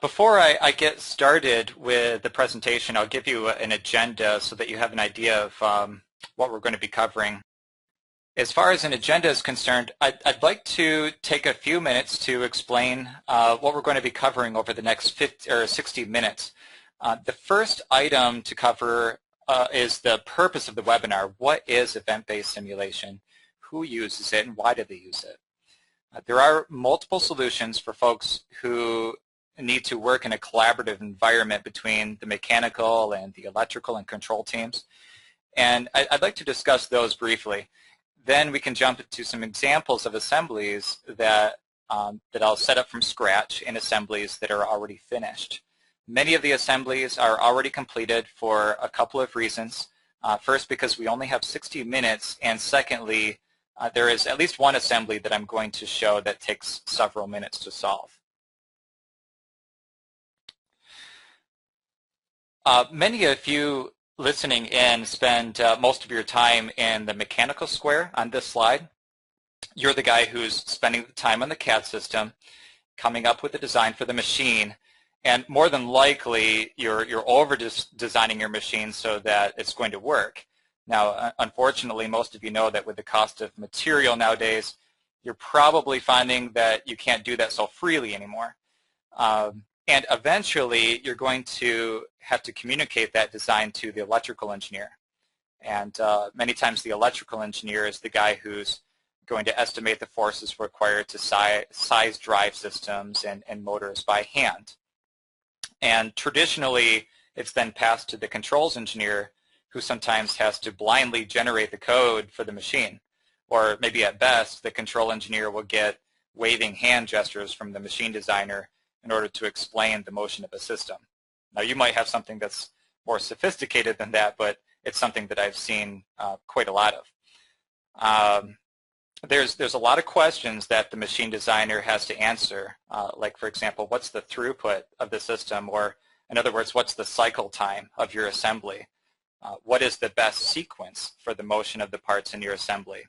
Before I get started with the presentation, I'll give you an agenda so that you have an idea of what we're going to be covering. As far as an agenda is concerned, I'd like to take a few minutes to explain what we're going to be covering over the next 50 or 60 minutes. The first item to cover is the purpose of the webinar. What is event-based simulation? Who uses it and why do they use it? There are multiple solutions for folks who need to work in a collaborative environment between the mechanical and the electrical and control teams. And I'd like to discuss those briefly. Then we can jump into some examples of assemblies that I'll set up from scratch in assemblies that are already finished. Many of the assemblies are already completed for a couple of reasons. First, because we only have 60 minutes, and secondly, there is at least one assembly that I'm going to show that takes several minutes to solve. Many of you listening in spend most of your time in the mechanical square on this slide. You're the guy who's spending the time on the CAD system, coming up with the design for the machine, and more than likely you're over-designing your machine so that it's going to work. Now, unfortunately, most of you know that with the cost of material nowadays, you're probably finding that you can't do that so freely anymore. And eventually, you're going to have to communicate that design to the electrical engineer. And many times the electrical engineer is the guy who's going to estimate the forces required to size drive systems and motors by hand. And traditionally, it's then passed to the controls engineer, who sometimes has to blindly generate the code for the machine. Or maybe at best, the control engineer will get waving hand gestures from the machine designer in order to explain the motion of a system. Now, you might have something that's more sophisticated than that, but it's something that I've seen quite a lot of. There's a lot of questions that the machine designer has to answer, like, for example, what's the throughput of the system? Or, in other words, what's the cycle time of your assembly? What is the best sequence for the motion of the parts in your assembly?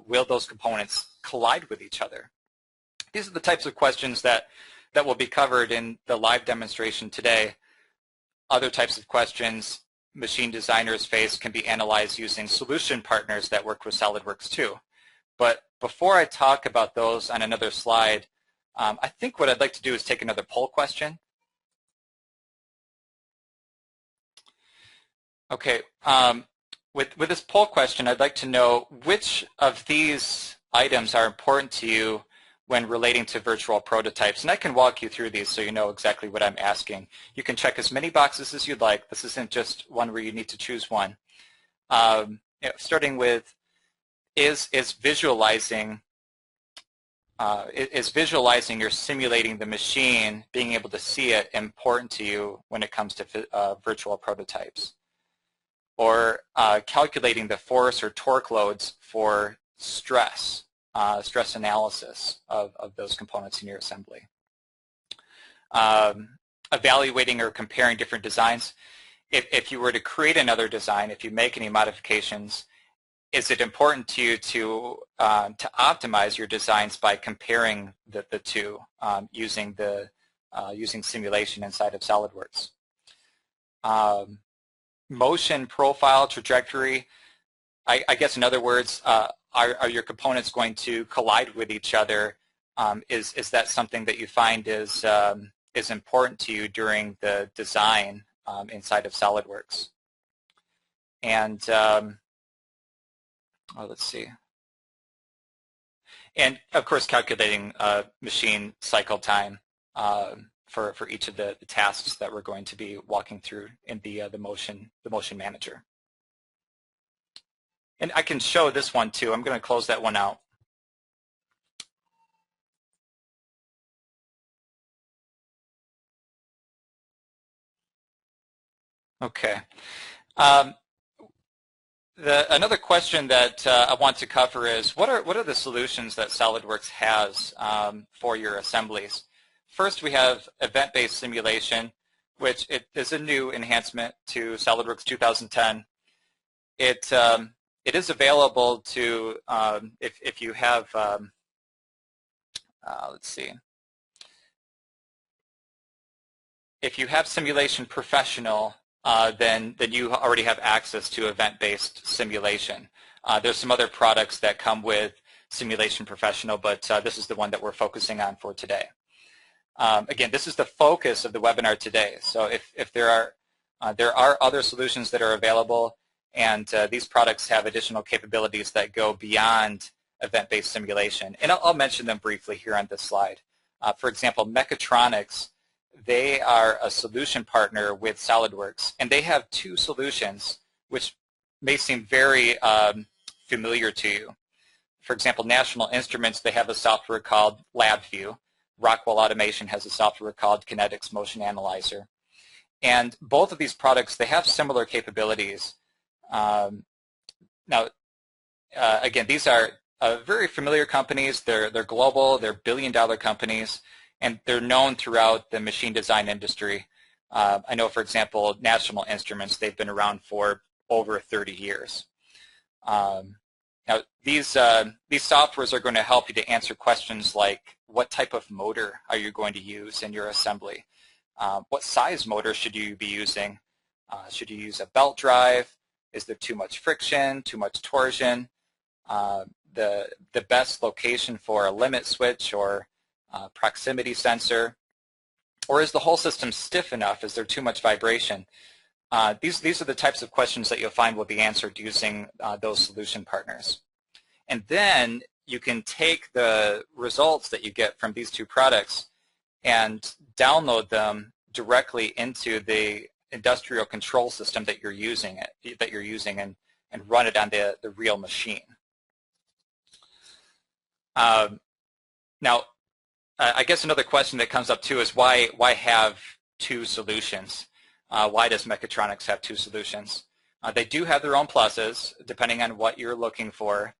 Will those components collide with each other? These are the types of questions that will be covered in the live demonstration today. Other types of questions machine designers face can be analyzed using solution partners that work with Solidworks too. But before I talk about those on another slide, I think what I'd like to do is take another poll question. Okay, with this poll question, I'd like to know which of these items are important to you when relating to virtual prototypes. And I can walk you through these so you know exactly what I'm asking. You can check as many boxes as you'd like. This isn't just one where you need to choose one. Starting with, is visualizing or simulating the machine, being able to see it, important to you when it comes to virtual prototypes? Or calculating the force or torque loads for stress analysis of those components in your assembly. Evaluating or comparing different designs. If you were to create another design, if you make any modifications, is it important to you to optimize your designs by comparing the two using simulation inside of SolidWorks? Motion profile, trajectory. I guess in other words, are your components going to collide with each other? Is that something that you find is important to you during the design inside of SolidWorks? And let's see. And of course, calculating machine cycle time for each of the tasks that we're going to be walking through in the motion manager. And I can show this one too. I'm going to close that one out. Okay. Another question that I want to cover is what are the solutions that SolidWorks has for your assemblies? First, we have event-based simulation, which it is a new enhancement to SolidWorks 2010. It is available to if you have let's see. if you have Simulation Professional, then you already have access to event-based simulation. There's some other products that come with Simulation Professional, but this is the one that we're focusing on for today. Again, this is the focus of the webinar today. So if there are other solutions that are available, and these products have additional capabilities that go beyond event-based simulation. And I'll mention them briefly here on this slide. For example, Mechatronics, they are a solution partner with Solidworks, and they have two solutions which may seem very familiar to you. For example, National Instruments, they have a software called LabVIEW. Rockwell Automation has a software called Kinetics Motion Analyzer. And both of these products, they have similar capabilities. Again, these are very familiar companies. They're global, they're billion-dollar companies, and they're known throughout the machine design industry. I know, for example, National Instruments, they've been around for over 30 years. Now, these softwares are going to help you to answer questions like, what type of motor are you going to use in your assembly? What size motor should you be using? Should you use a belt drive? Is there too much friction, too much torsion? The best location for a limit switch or proximity sensor? Or is the whole system stiff enough? Is there too much vibration? These are the types of questions that you'll find will be answered using those solution partners. And then you can take the results that you get from these two products and download them directly into the industrial control system that you're using and run it on the real machine. Now, I guess another question that comes up too is why have two solutions? Why does Mechatronics have two solutions? They do have their own pluses depending on what you're looking for.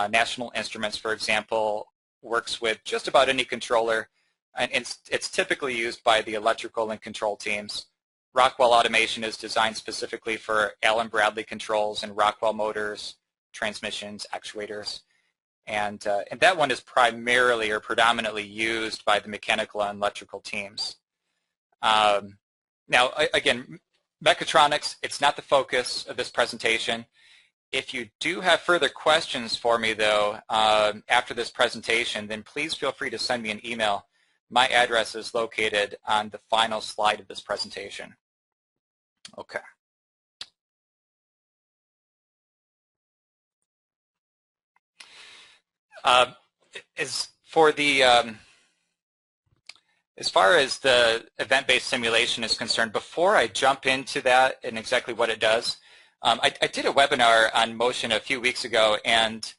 National Instruments, for example, works with just about any controller, and it's typically used by the electrical and control teams. Rockwell Automation is designed specifically for Allen Bradley controls and Rockwell Motors, transmissions, actuators. And that one is primarily or predominantly used by the mechanical and electrical teams. Now, again, Mechatronics, it's not the focus of this presentation. If you do have further questions for me, though, after this presentation, then please feel free to send me an email. My address is located on the final slide of this presentation. Okay. As far as the event-based simulation is concerned, before I jump into that and exactly what it does, I did a webinar on motion a few weeks ago, and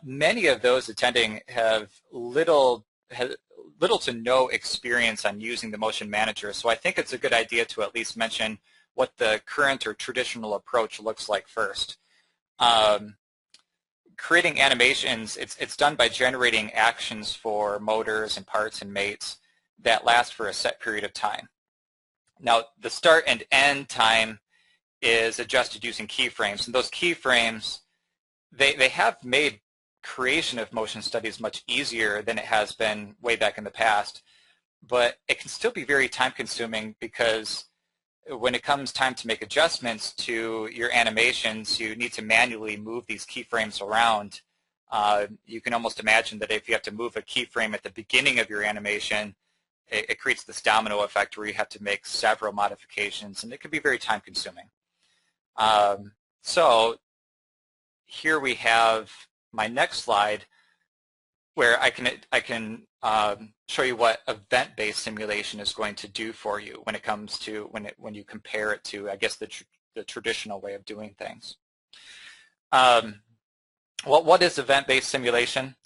many of those attending have little to no experience on using the Motion Manager, so I think it's a good idea to at least mention what the current or traditional approach looks like first. Creating animations, it's done by generating actions for motors and parts and mates that last for a set period of time. Now, the start and end time is adjusted using keyframes, and those keyframes, they have made creation of motion studies much easier than it has been way back in the past, but it can still be very time-consuming because when it comes time to make adjustments to your animations, you need to manually move these keyframes around. You can almost imagine that if you have to move a keyframe at the beginning of your animation, it creates this domino effect where you have to make several modifications, and it can be very time-consuming. So here we have my next slide where I can show you what event-based simulation is going to do for you when it comes to when you compare it to, I guess, the traditional way of doing things. What is event-based simulation?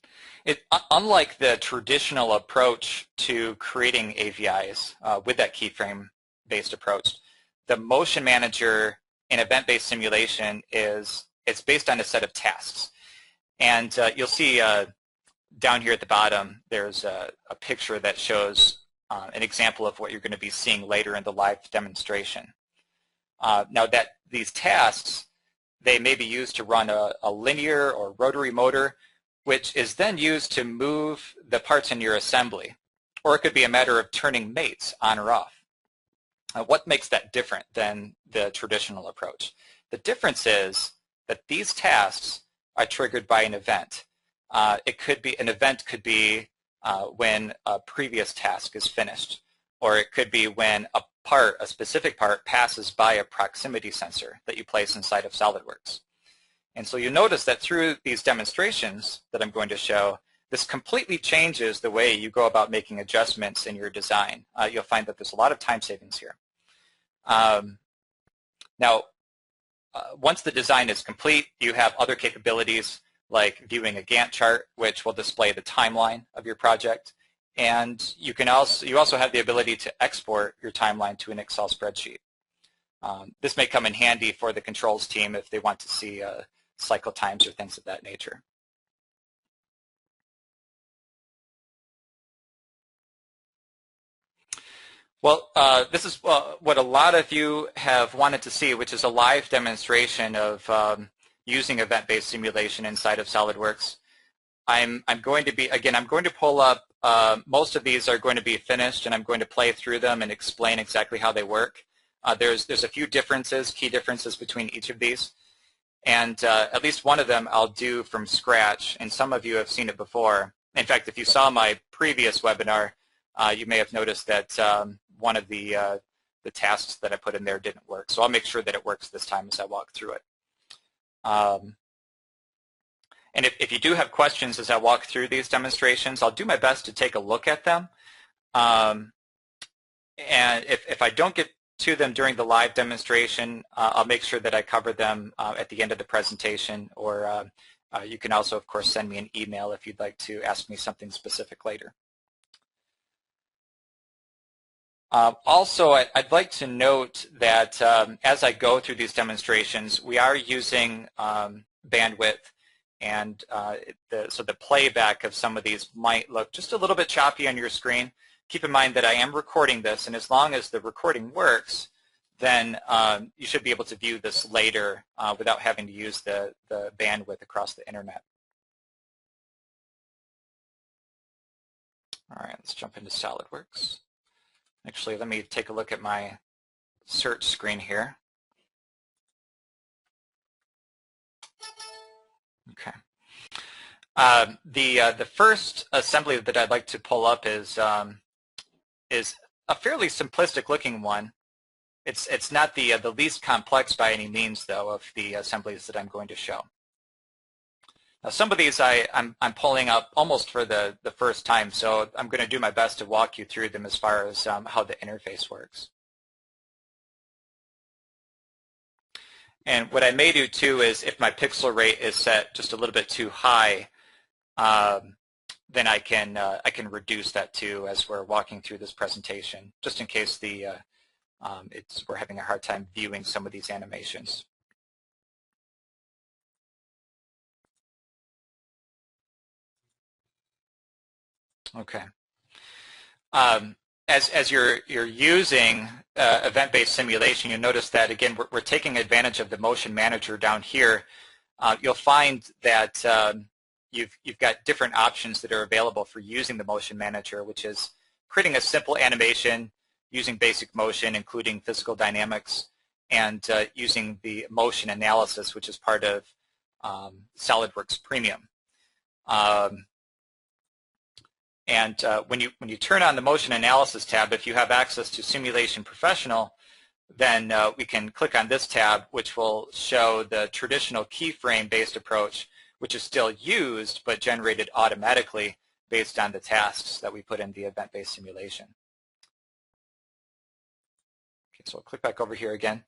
Unlike the traditional approach to creating AVIs with that keyframe-based approach, the Motion Manager in event-based simulation it's based on a set of tasks. And you'll see down here at the bottom, there's a picture that shows an example of what you're going to be seeing later in the live demonstration. Now, these tasks, they may be used to run a linear or rotary motor, which is then used to move the parts in your assembly. Or it could be a matter of turning mates on or off. What makes that different than the traditional approach? The difference is that these tasks are triggered by an event. It could be an event could be when a previous task is finished, or it could be when a specific part passes by a proximity sensor that you place inside of Solidworks. And so you notice that through these demonstrations that I'm going to show, this completely changes the way you go about making adjustments in your design. You'll find that there's a lot of time savings here. Now, once the design is complete, you have other capabilities like viewing a Gantt chart, which will display the timeline of your project. And you also have the ability to export your timeline to an Excel spreadsheet. This may come in handy for the controls team if they want to see cycle times or things of that nature. Well, this is what a lot of you have wanted to see, which is a live demonstration of using event-based simulation inside of Solidworks. I'm going to pull up, most of these are going to be finished, and I'm going to play through them and explain exactly how they work. There's a few differences, key differences between each of these. And at least one of them I'll do from scratch, and some of you have seen it before. In fact, if you saw my previous webinar, you may have noticed that one of the tasks that I put in there didn't work. So I'll make sure that it works this time as I walk through it. And if you do have questions as I walk through these demonstrations, I'll do my best to take a look at them. And if I don't get to them during the live demonstration, I'll make sure that I cover them at the end of the presentation, or you can also, of course, send me an email if you'd like to ask me something specific later. Also, I'd like to note that as I go through these demonstrations, we are using bandwidth, and so the playback of some of these might look just a little bit choppy on your screen. Keep in mind that I am recording this, and as long as the recording works, then you should be able to view this later without having to use the bandwidth across the internet. All right, let's jump into Solidworks. Actually, let me take a look at my search screen here. Okay. The first assembly that I'd like to pull up is a fairly simplistic looking one. It's not the least complex by any means, though, of the assemblies that I'm going to show. Now, some of these I'm pulling up almost for the first time, so I'm going to do my best to walk you through them as far as how the interface works. And what I may do too is, if my pixel rate is set just a little bit too high, then I can reduce that too as we're walking through this presentation, just in case we're having a hard time viewing some of these animations. Okay. As you're using event-based simulation, you notice that again we're taking advantage of the motion manager down here. You'll find that you've got different options that are available for using the motion manager, which is creating a simple animation using basic motion, including physical dynamics, and using the motion analysis, which is part of Solidworks Premium. And when you turn on the motion analysis tab, if you have access to Simulation Professional, then we can click on this tab, which will show the traditional keyframe-based approach, which is still used but generated automatically based on the tasks that we put in the event-based simulation. Okay, so I'll click back over here again.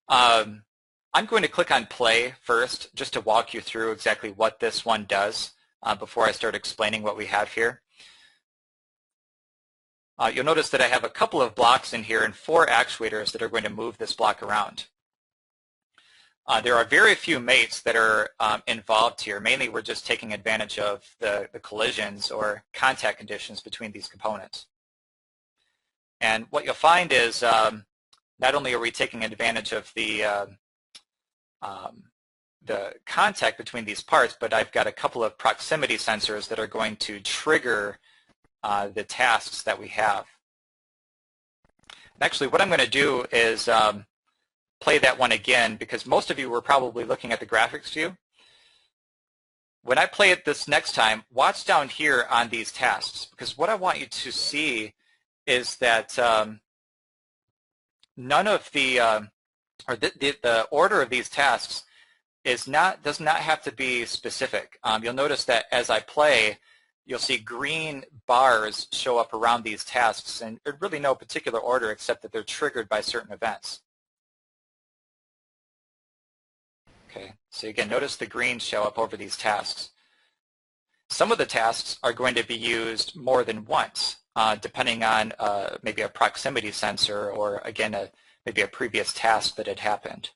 I'm going to click on play first, just to walk you through exactly what this one does before I start explaining what we have here. You'll notice that I have a couple of blocks in here and 4 actuators that are going to move this block around. There are very few mates that are involved here. Mainly we're just taking advantage of the collisions or contact conditions between these components. And what you'll find is not only are we taking advantage of the contact between these parts, but I've got a couple of proximity sensors that are going to trigger the tasks that we have. Actually, what I'm going to do is play that one again, because most of you were probably looking at the graphics view. When I play it this next time, watch down here on these tasks, because what I want you to see is that none of the order of these tasks does not have to be specific. You'll notice that as I play, you'll see green bars show up around these tasks, and there's really no particular order except that they're triggered by certain events. Okay, so again, notice the green show up over these tasks. Some of the tasks are going to be used more than once, depending on maybe a proximity sensor or, again, maybe a previous task that had happened.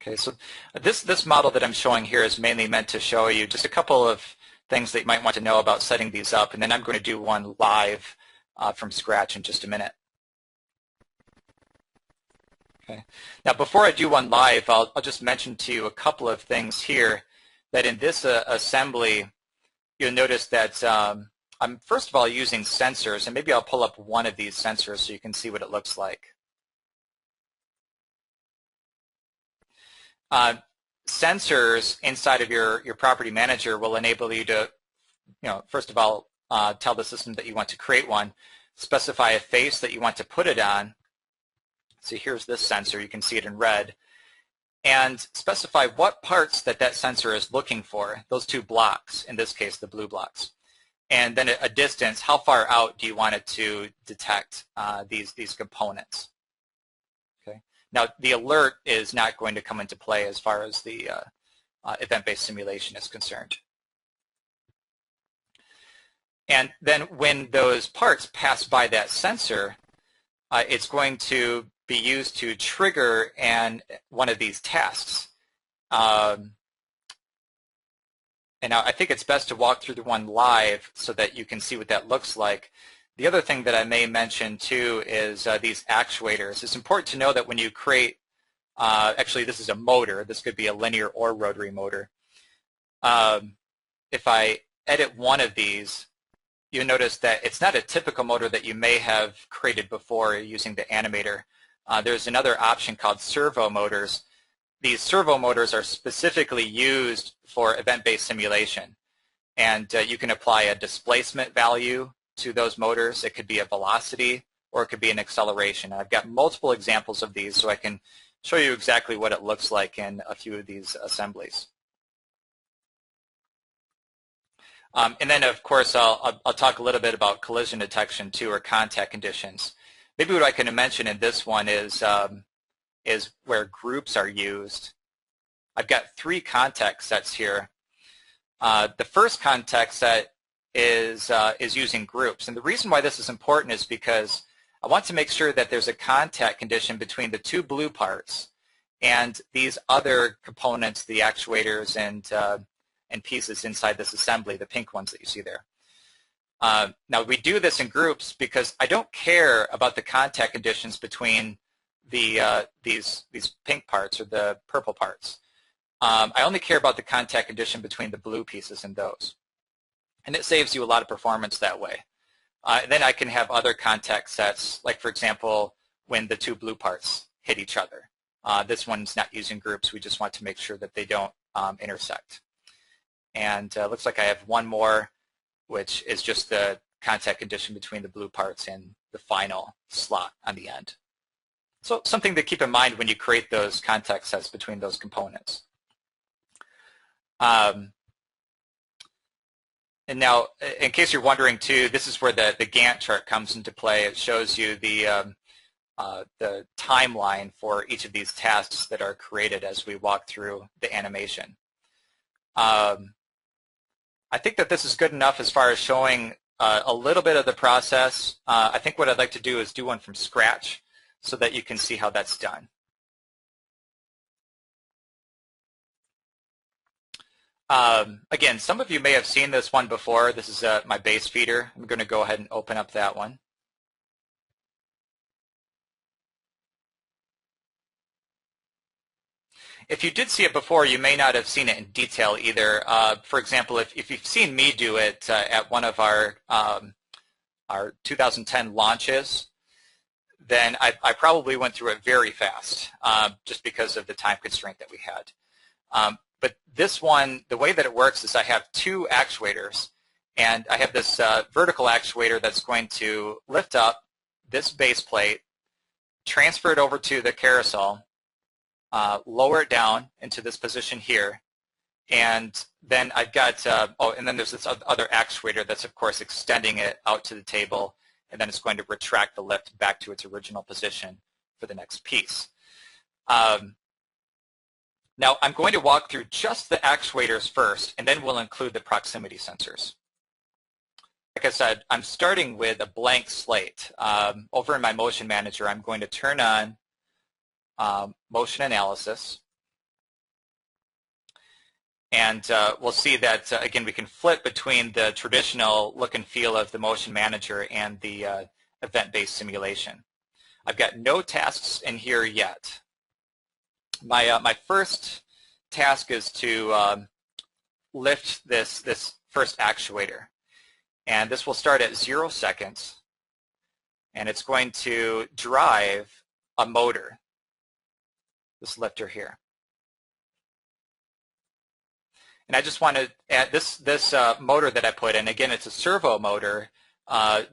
Okay, so this model that I'm showing here is mainly meant to show you just a couple of things that you might want to know about setting these up, and then I'm going to do one live from scratch in just a minute. Okay. Now, before I do one live, I'll just mention to you a couple of things here. That in this assembly, you'll notice that I'm first of all using sensors, and maybe I'll pull up one of these sensors so you can see what it looks like. Sensors inside of your property manager will enable you to, first of all, tell the system that you want to create one, specify a face that you want to put it on. So here's this sensor, you can see it in red, and specify what parts that sensor is looking for, those two blocks, in this case the blue blocks. And then a distance, how far out do you want it to detect these components. Okay. Now the alert is not going to come into play as far as the event-based simulation is concerned. And then when those parts pass by that sensor, it's going to be used to trigger one of these tasks. And now I think it's best to walk through the one live so that you can see what that looks like. The other thing that I may mention too is these actuators. It's important to know that when you create, actually this is a motor, this could be a linear or rotary motor. If I edit one of these, you'll notice that it's not a typical motor that you may have created before using the animator. There's another option called Servo Motors. These servo motors are specifically used for event-based simulation. And you can apply a displacement value to those motors. It could be a velocity or it could be an acceleration. I've got multiple examples of these so I can show you exactly what it looks like in a few of these assemblies. And then, of course, I'll talk a little bit about collision detection too, or contact conditions. Maybe what I can mention in this one is where groups are used. I've got 3 contact sets here. The first contact set is using groups, and the reason why this is important is because I want to make sure that there's a contact condition between the 2 blue parts and these other components, the actuators and pieces inside this assembly, the pink ones that you see there. Now we do this in groups because I don't care about the contact conditions between these pink parts or the purple parts. I only care about the contact condition between the blue pieces and those. And it saves you a lot of performance that way. Then I can have other contact sets, like for example, when the 2 blue parts hit each other. This one's not using groups. We just want to make sure that they don't intersect. And looks like I have one more, which is just the contact condition between the blue parts and the final slot on the end. So something to keep in mind when you create those contact sets between those components. And now, in case you're wondering too, this is where the Gantt chart comes into play. It shows you the timeline for each of these tasks that are created as we walk through the animation. I think that this is good enough as far as showing a little bit of the process. I think what I'd like to do is do one from scratch so that you can see how that's done. Again, some of you may have seen this one before. This is my base feeder. I'm going to go ahead and open up that one. If you did see it before, you may not have seen it in detail either. For example, if you've seen me do it at one of our 2010 launches, then I probably went through it very fast just because of the time constraint that we had. But this one, the way that it works is I have two actuators, and I have this vertical actuator that's going to lift up this base plate, transfer it over to the carousel, lower it down into this position here, and then I've got, and then there's this other actuator that's of course extending it out to the table, and then it's going to retract the lift back to its original position for the next piece. Now I'm going to walk through just the actuators first, and then we'll include the proximity sensors. Like I said, I'm starting with a blank slate. Over in my Motion Manager, I'm going to turn on motion analysis, and we'll see that again we can flip between the traditional look and feel of the Motion Manager and the event-based simulation. I've got no tasks in here yet. My first task is to lift this first actuator, and this will start at 0 seconds, and it's going to drive a motor, this lifter here. And I just want to add this motor that I put in. Again, it's a servo motor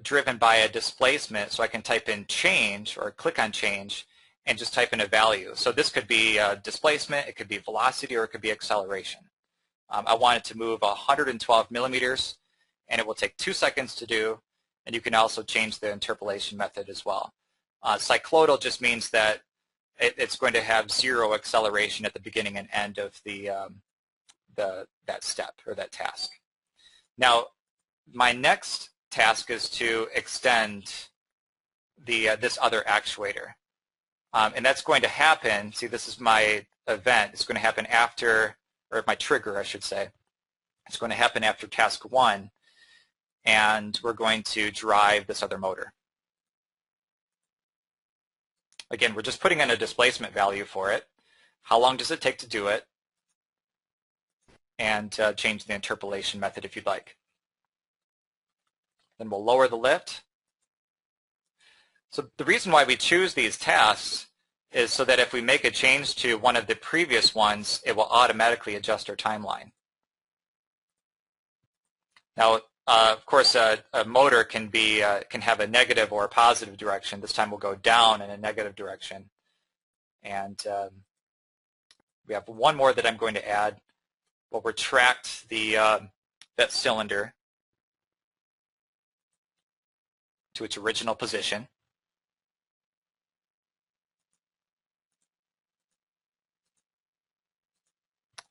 driven by a displacement, so I can type in change or click on change and just type in a value. So this could be displacement, it could be velocity, or it could be acceleration. I want it to move 112 millimeters, and it will take 2 seconds to do, and you can also change the interpolation method as well. Cyclodal just means that it's going to have 0 acceleration at the beginning and end of that step or that task. Now, my next task is to extend this other actuator, and that's going to happen. See, this is my event. It's going to happen after, or my trigger, I should say. It's going to happen after task 1, and we're going to drive this other motor. Again, we're just putting in a displacement value for it. How long does it take to do it? And change the interpolation method if you'd like. Then we'll lower the lift. So the reason why we choose these tasks is so that if we make a change to one of the previous ones, it will automatically adjust our timeline. Now, of course, a motor can have a negative or a positive direction. This time we'll go down in a negative direction. And we have one more that I'm going to add. We'll retract that cylinder to its original position.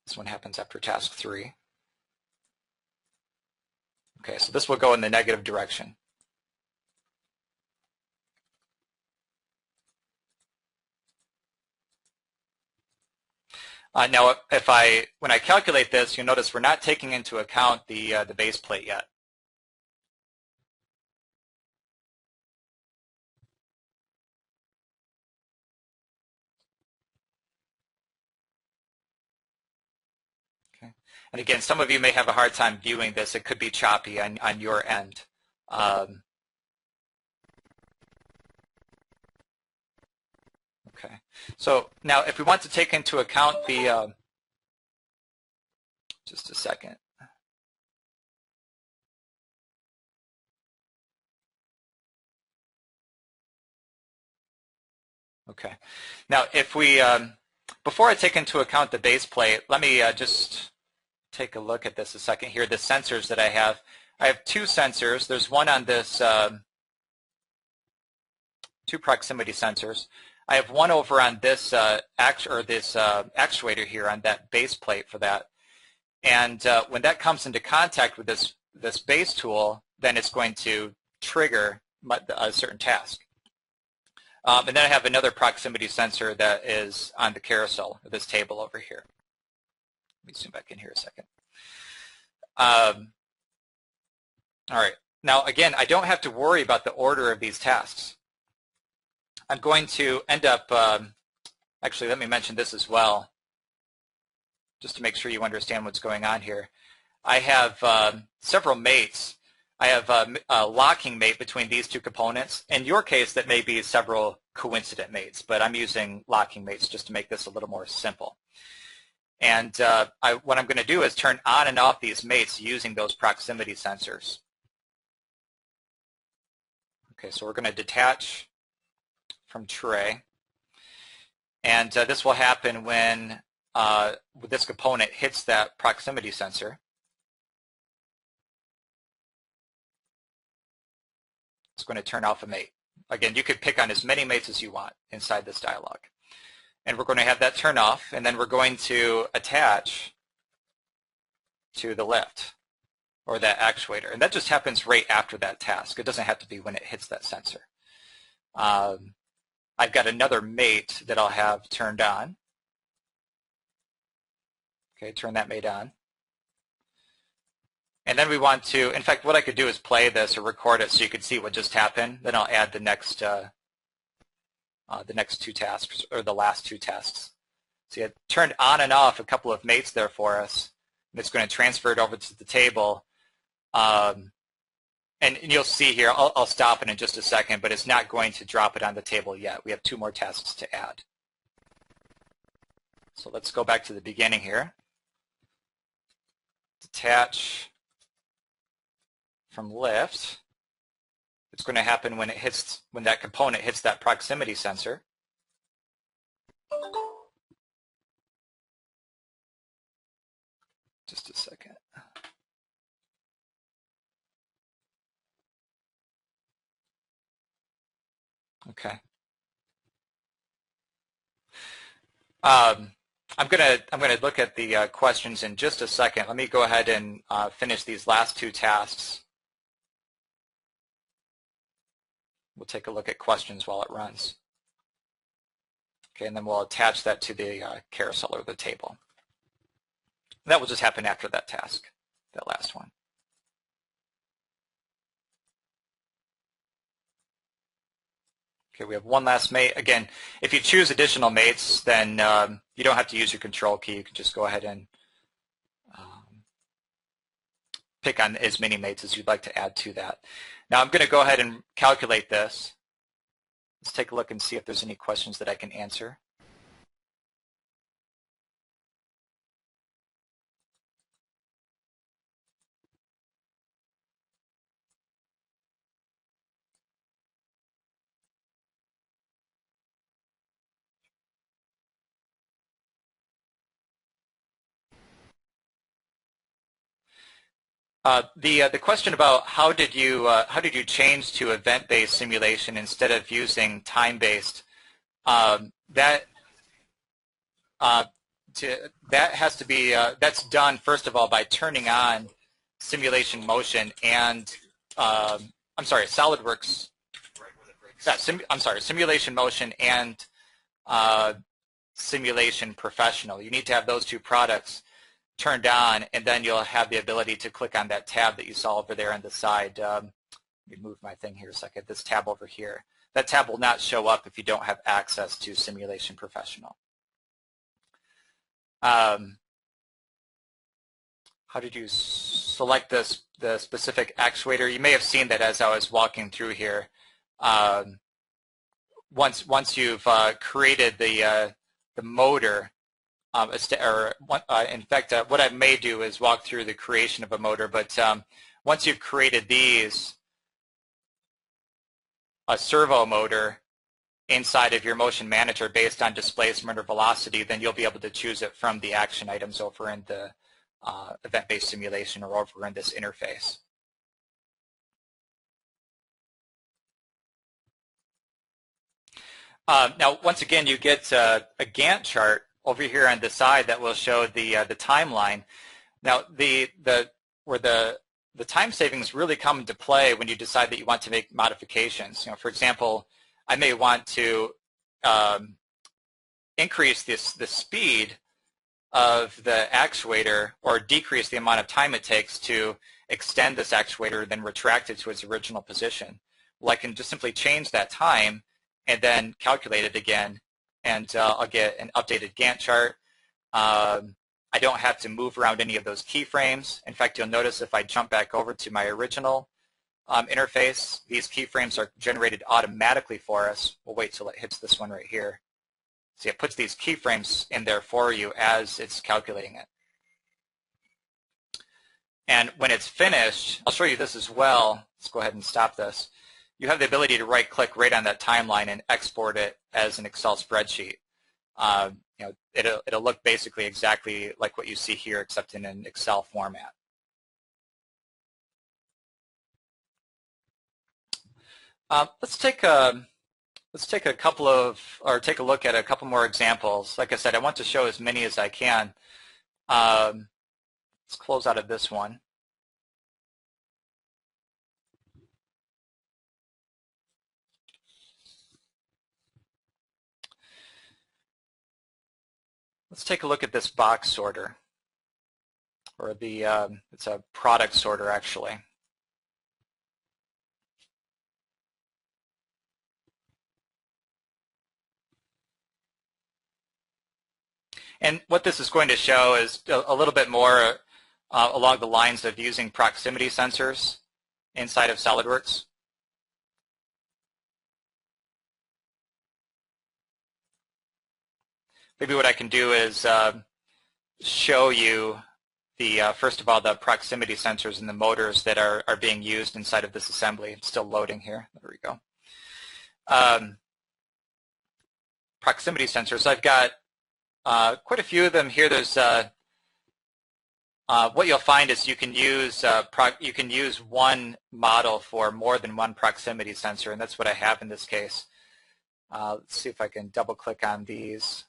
This one happens after task 3. Okay, so this will go in the negative direction. Now, when I calculate this, you'll notice we're not taking into account the base plate yet. Okay. And again, some of you may have a hard time viewing this. It could be choppy on your end. Okay. So now if we want to take into account the, just a second. Okay. Now if we, before I take into account the base plate, let me just take a look at this a second here. The sensors that I have 2 sensors. There's one on this, 2 proximity sensors. I have one over on this actuator here on that base plate for that. And when that comes into contact with this base tool, then it's going to trigger a certain task. And then I have another proximity sensor that is on the carousel of this table over here. Let me zoom back in here a second. All right. Now, again, I don't have to worry about the order of these tasks. I'm going to end up, actually, let me mention this as well. just to make sure you understand what's going on here. I have several mates. I have a locking mate between these two components. In your case, that may be several coincident mates, but I'm using locking mates just to make this a little more simple. And what I'm going to do is turn on and off these mates using those proximity sensors. Okay, so we're going to detach from tray. And this will happen when this component hits that proximity sensor. It's going to turn off a mate. Again, you could pick on as many mates as you want inside this dialog. And we're going to have that turn off, and then we're going to attach to the lift or that actuator. And that just happens right after that task. It doesn't have to be when it hits that sensor. I've got another mate that I'll have turned on. Okay, turn that mate on. And then we want to, in fact, what I could do is play this or record it so you could see what just happened. Then I'll add the next two tasks, or the last two tasks. So you turned on and off a couple of mates there for us. And it's going to transfer it over to the table. And you'll see here, I'll stop it in just a second, but it's not going to drop it on the table yet. We have two more tasks to add. So let's go back to the beginning here. Detach from lift. It's going to happen when that component hits that proximity sensor. Just a second. Okay. I'm gonna look at the questions in just a second. Let me go ahead and finish these last two tasks. We'll take a look at questions while it runs. Okay, and then we'll attach that to the carousel or the table. That will just happen after that task, that last one. Okay, we have one last mate. Again, if you choose additional mates, then you don't have to use your control key. You can just go ahead and pick on as many mates as you'd like to add to that. Now I'm going to go ahead and calculate this. Let's take a look and see if there's any questions that I can answer. The question about how did you change to event-based simulation instead of using time-based, that has to be that's done first of all by turning on simulation motion and Solidworks. Simulation motion and simulation professional. You need to have those two products turned on, and then you'll have the ability to click on that tab that you saw over there on the side. Let me move my thing here a second. This tab over here. That tab will not show up if you don't have access to Simulation Professional. How did you select the specific actuator? You may have seen that as I was walking through here. Once you've created the motor, in fact, what I may do is walk through the creation of a motor, but once you've created these, a servo motor inside of your motion manager based on displacement or velocity, then you'll be able to choose it from the action items over in the event-based simulation or over in this interface. Now, once again, you get a Gantt chart over here on the side that will show the timeline. Now, where the time savings really come into play when you decide that you want to make modifications. For example, I may want to increase the speed of the actuator or decrease the amount of time it takes to extend this actuator, then retract it to its original position. Well, I can just simply change that time and then calculate it again, and I'll get an updated Gantt chart. I I don't have to move around any of those keyframes. In fact, you'll notice if I jump back over to my original interface, these keyframes are generated automatically for us. We'll wait till it hits this one right here. See, it puts these keyframes in there for you as it's calculating it. And when it's finished, I'll show you this as well. Let's go ahead and stop this. You have the ability to right-click right on that timeline and export it as an Excel spreadsheet. You know, it'll look basically exactly like what you see here, except in an Excel format. Let's take a look at a couple more examples. Like I said, I want to show as many as I can. Let's close out of this one. Let's take a look at this box sorter, or it's a product sorter actually. And what this is going to show is a little bit more along the lines of using proximity sensors inside of Solidworks. Maybe what I can do is show you first of all, the proximity sensors and the motors that are being used inside of this assembly. It's still loading here. There we go. Proximity sensors. I've got quite a few of them here. There's what you'll find is you can use one model for more than one proximity sensor, and that's what I have in this case. Let's see if I can double-click on these.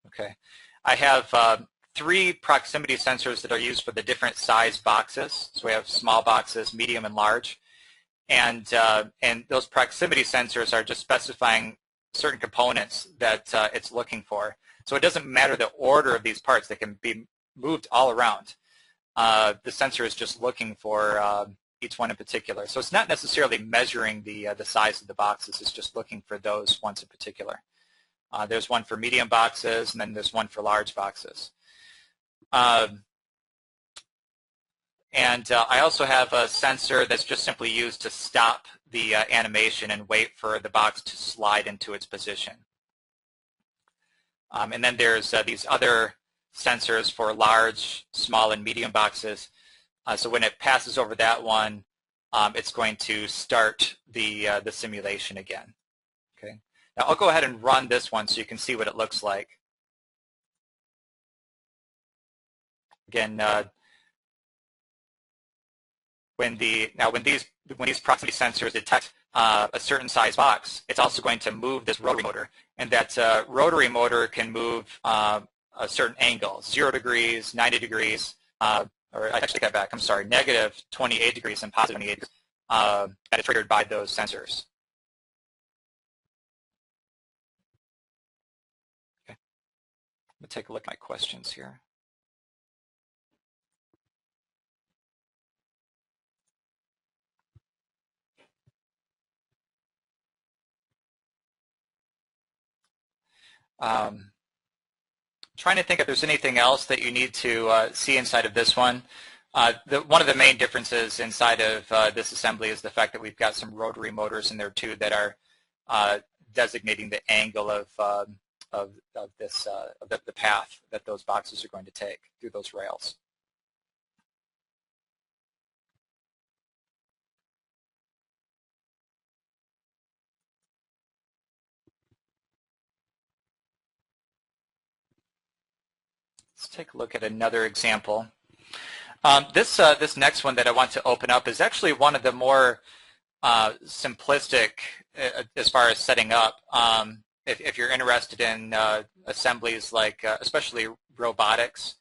Okay, I have 3 proximity sensors that are used for the different size boxes. So we have small boxes, medium, and large, and those proximity sensors are just specifying certain components that it's looking for. So it doesn't matter the order of these parts; they can be moved all around. The sensor is just looking for each one in particular. So it's not necessarily measuring the size of the boxes. It's just looking for those ones in particular. There's one for medium boxes, and then there's one for large boxes. And I also have a sensor that's just simply used to stop the animation and wait for the box to slide into its position. And then there's these other sensors for large, small, and medium boxes. So when it passes over that one, it's going to start the simulation again. Okay. Now I'll go ahead and run this one so you can see what it looks like. Again, when these proximity sensors detect a certain size box, it's also going to move this rotary motor, and that rotary motor can move a certain angle, 0 degrees, 90 degrees, or I take that back, I'm sorry, negative 28 degrees and positive 28 degrees, that is triggered by those sensors. Okay. Let me take a look at my questions here. Trying to think if there's anything else that you need to see inside of this one. One of the main differences inside of this assembly is the fact that we've got some rotary motors in there too that are designating the angle of the path that those boxes are going to take through those rails. Let's take a look at another example. This next one that I want to open up is actually one of the more simplistic as far as setting up. If you're interested in assemblies like especially robotics,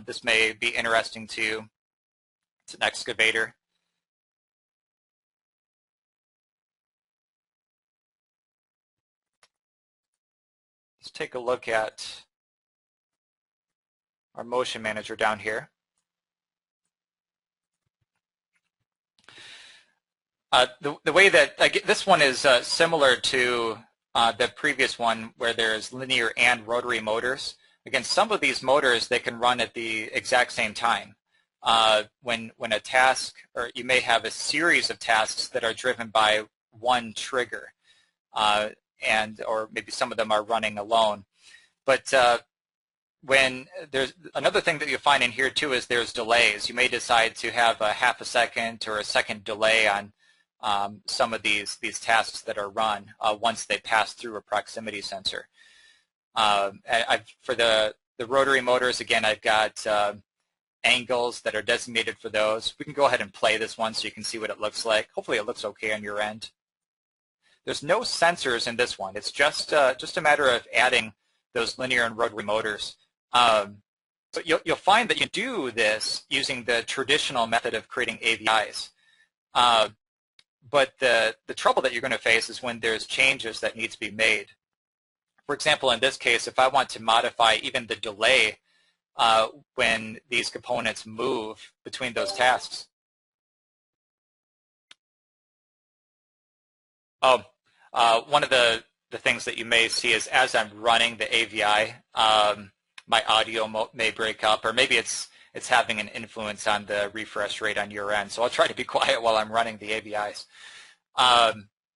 this may be interesting to you. It's an excavator. Let's take a look at our motion manager down here. The way that this one is similar to the previous one where there's linear and rotary motors. Again, some of these motors, they can run at the exact same time. When a task, or you may have a series of tasks that are driven by one trigger, or maybe some of them are running alone. But when there's another thing that you'll find in here too is there's delays. You may decide to have a half a second or a second delay on some of these tasks that are run once they pass through a proximity sensor. For the rotary motors, again, I've got angles that are designated for those. We can go ahead and play this one so you can see what it looks like. Hopefully it looks okay on your end. There's no sensors in this one. It's just a matter of adding those linear and rotary motors. So you'll find that you do this using the traditional method of creating AVIs. But the trouble that you're going to face is when there's changes that need to be made. For example, in this case, if I want to modify even the delay when these components move between those tasks. One of the things that you may see is as I'm running the AVI, my audio may break up, or maybe it's having an influence on the refresh rate on your end. So I'll try to be quiet while I'm running the AVIs.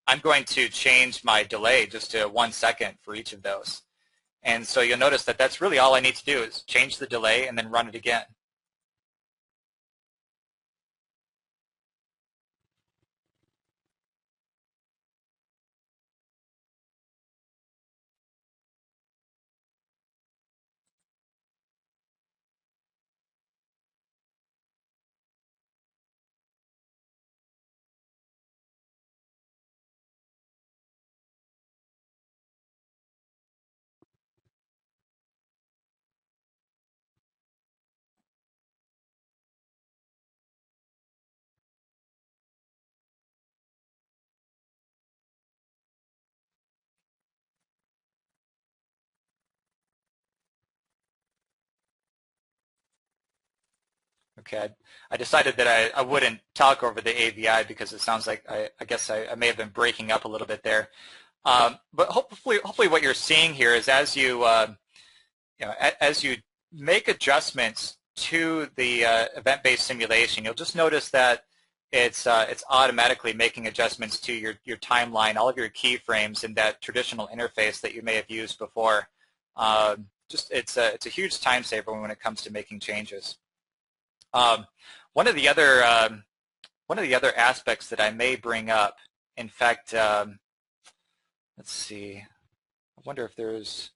I'm going to change my delay just to 1 second for each of those. And so you'll notice that that's really all I need to do is change the delay and then run it again. Okay, I decided that I wouldn't talk over the AVI because it sounds like I guess I may have been breaking up a little bit there. But hopefully what you're seeing here is as you as you make adjustments to the event-based simulation, you'll just notice that it's automatically making adjustments to your timeline, all of your keyframes in that traditional interface that you may have used before. It's a huge time saver when it comes to making changes. One of the other aspects that I may bring up, in fact, let's see. I wonder if there's.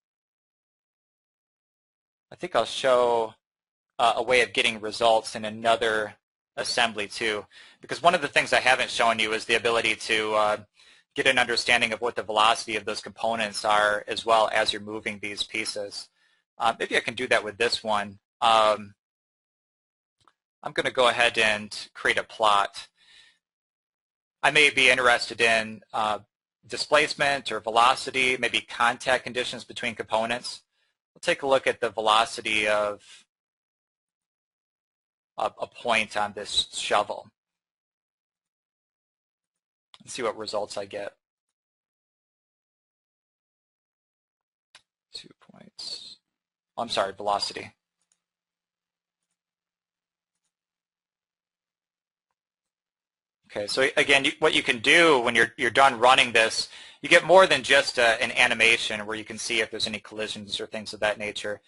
I think I'll show a way of getting results in another assembly too, because one of the things I haven't shown you is the ability to get an understanding of what the velocity of those components are as well as you're moving these pieces. Maybe I can do that with this one. I'm going to go ahead and create a plot. I may be interested in displacement or velocity, maybe contact conditions between components. We'll take a look at the velocity of a point on this shovel and see what results I get. 2 points. Oh, I'm sorry, velocity. Okay, so again, what you can do when you're done running this, you get more than just an animation where you can see if there's any collisions or things of that nature.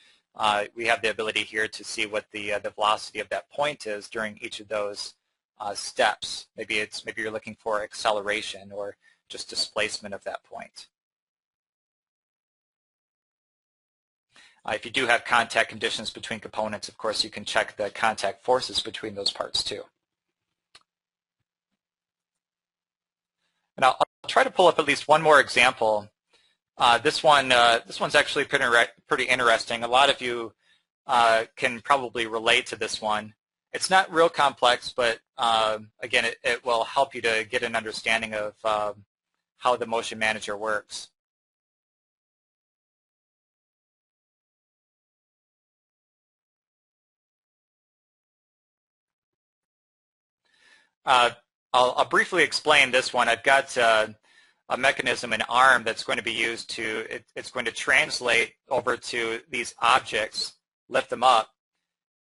We have the ability here to see what the velocity of that point is during each of those steps. Maybe you're looking for acceleration or just displacement of that point. If you do have contact conditions between components, of course, you can check the contact forces between those parts too. And I'll try to pull up at least one more example. This one's actually pretty interesting. A lot of you can probably relate to this one. It's not real complex, but again, it will help you to get an understanding of how the Motion Manager works. I'll briefly explain this one. I've got a mechanism, an arm that's going to be used to, it's going to translate over to these objects, lift them up,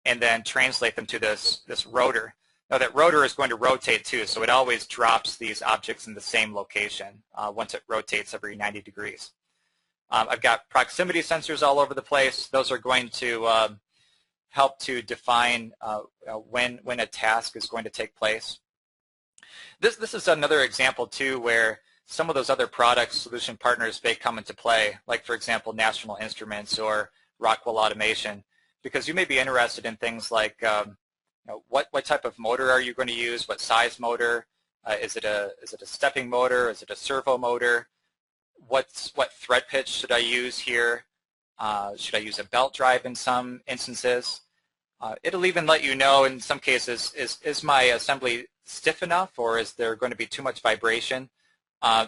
and then translate them to this rotor. Now that rotor is going to rotate too, so it always drops these objects in the same location once it rotates every 90 degrees. I've got proximity sensors all over the place. Those are going to help to define when a task is going to take place. This is another example too where some of those other products, solution partners may come into play, like for example National Instruments or Rockwell Automation, because you may be interested in things like what type of motor are you going to use, what size motor, is it a stepping motor, is it a servo motor, what thread pitch should I use here, should I use a belt drive in some instances. It'll even let you know in some cases, is my assembly stiff enough, or is there going to be too much vibration?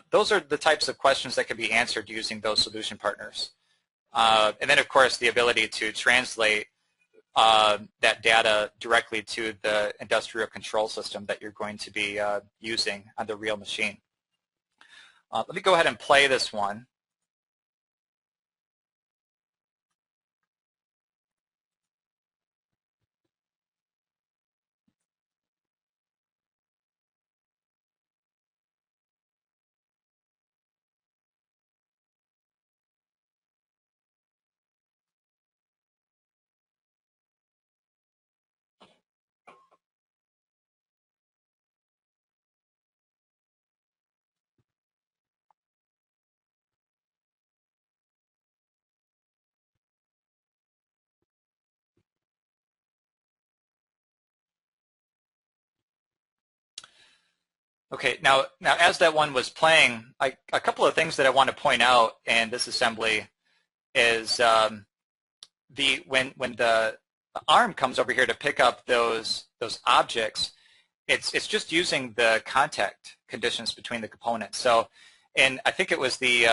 Those are the types of questions that can be answered using those solution partners. And then of course the ability to translate that data directly to the industrial control system that you're going to be using on the real machine. Let me go ahead and play this one. Okay, now as that one was playing, a couple of things that I want to point out in this assembly is when the arm comes over here to pick up those objects, it's just using the contact conditions between the components. So, and I think it was the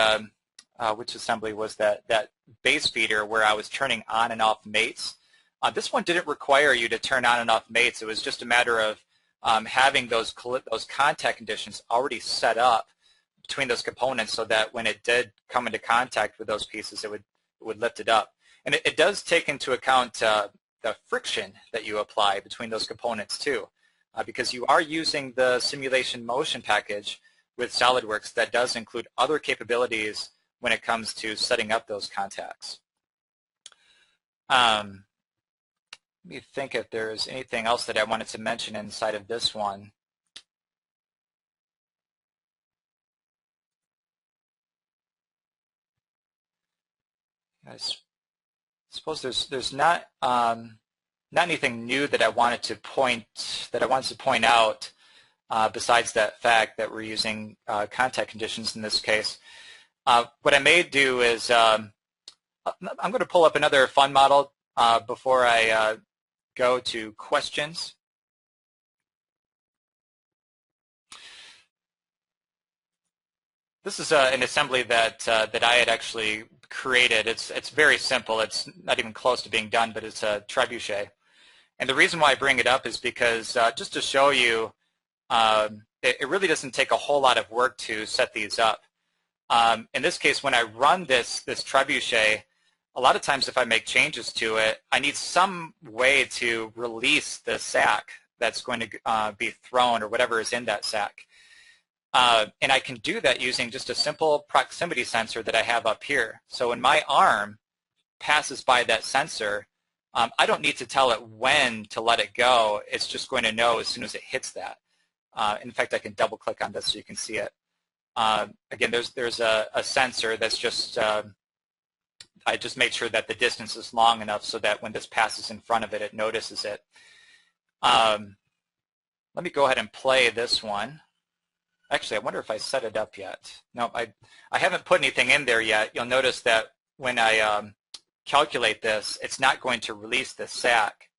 which assembly was that base feeder where I was turning on and off mates. This one didn't require you to turn on and off mates. It was just a matter of having those contact conditions already set up between those components so that when it did come into contact with those pieces, it would lift it up. And it does take into account the friction that you apply between those components too, because you are using the simulation motion package with SolidWorks that does include other capabilities when it comes to setting up those contacts. Let me think if there's anything else that I wanted to mention inside of this one. I suppose there's not anything new that I wanted to point out besides that fact that we're using contact conditions in this case. What I may do is I'm going to pull up another fun model before I go to questions. This is an assembly that I had actually created. It's very simple. It's not even close to being done, but it's a trebuchet. And the reason why I bring it up is because just to show you, it really doesn't take a whole lot of work to set these up. In this case, when I run this trebuchet, a lot of times if I make changes to it, I need some way to release the sack that's going to be thrown or whatever is in that sack. And I can do that using just a simple proximity sensor that I have up here. So when my arm passes by that sensor, I don't need to tell it when to let it go. It's just going to know as soon as it hits that. In fact, I can double click on this so you can see it. Again, there's a sensor that's just, I just made sure that the distance is long enough so that when this passes in front of it, it notices it. Let me go ahead and play this one. Actually, I wonder if I set it up yet. No, I haven't put anything in there yet. You'll notice that when I calculate this, it's not going to release the sack.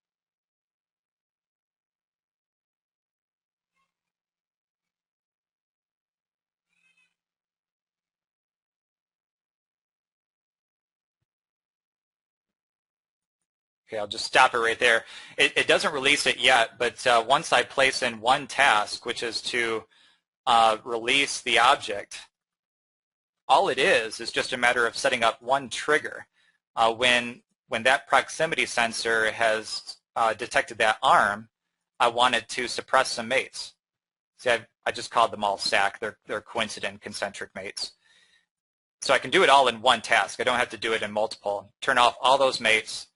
Okay, I'll just stop it right there. It doesn't release it yet, but once I place in one task, which is to release the object, all it is just a matter of setting up one trigger. When that proximity sensor has detected that arm, I want it to suppress some mates. See, I just called them all SAC. They're coincident concentric mates. So I can do it all in one task. I don't have to do it in multiple. Turn off all those mates,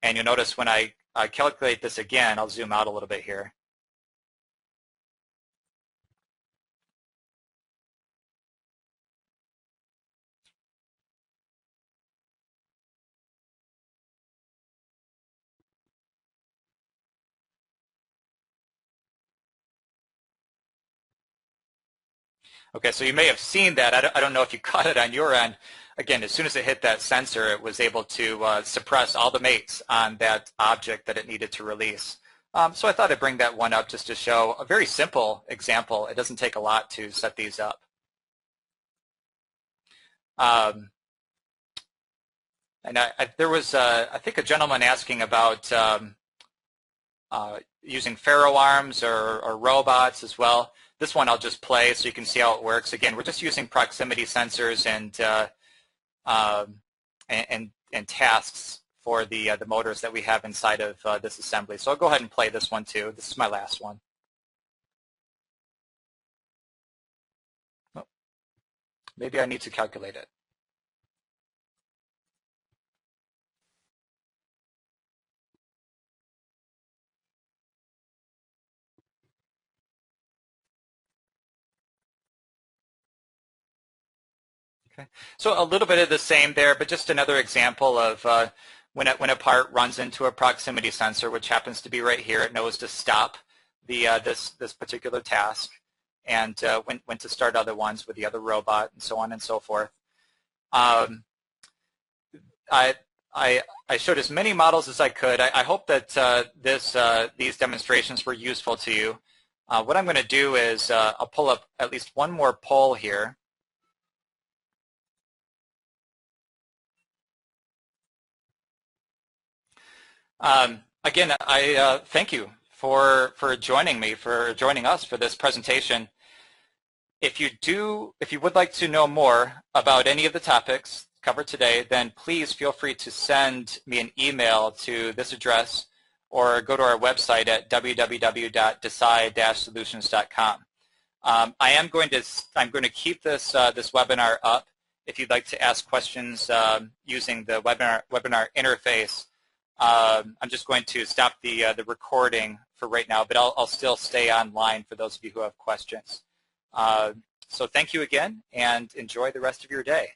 and you'll notice when I calculate this again, I'll zoom out a little bit here. Okay, so you may have seen that. I don't know if you caught it on your end. Again, as soon as it hit that sensor, it was able to suppress all the mates on that object that it needed to release. So I thought I'd bring that one up just to show a very simple example. It doesn't take a lot to set these up. And there was, I think, a gentleman asking about using ferro arms or robots as well. This one I'll just play so you can see how it works. Again, we're just using proximity sensors and tasks for the motors that we have inside of this assembly. So I'll go ahead and play this one too. This is my last one. Oh, maybe I need to calculate it. Okay. So a little bit of the same there, but just another example of when a part runs into a proximity sensor, which happens to be right here, it knows to stop this particular task, and when to start other ones with the other robot, and so on and so forth. I showed as many models as I could. I hope that these demonstrations were useful to you. What I'm going to do is I'll pull up at least one more poll here. Again, I thank you for joining me, for joining us for this presentation. If you would like to know more about any of the topics covered today, then please feel free to send me an email to this address or go to our website at www.dasi-solutions.com. I'm going to keep this webinar up. If you'd like to ask questions using the webinar interface, I'm just going to stop the recording for right now, but I'll still stay online for those of you who have questions. So thank you again, and enjoy the rest of your day.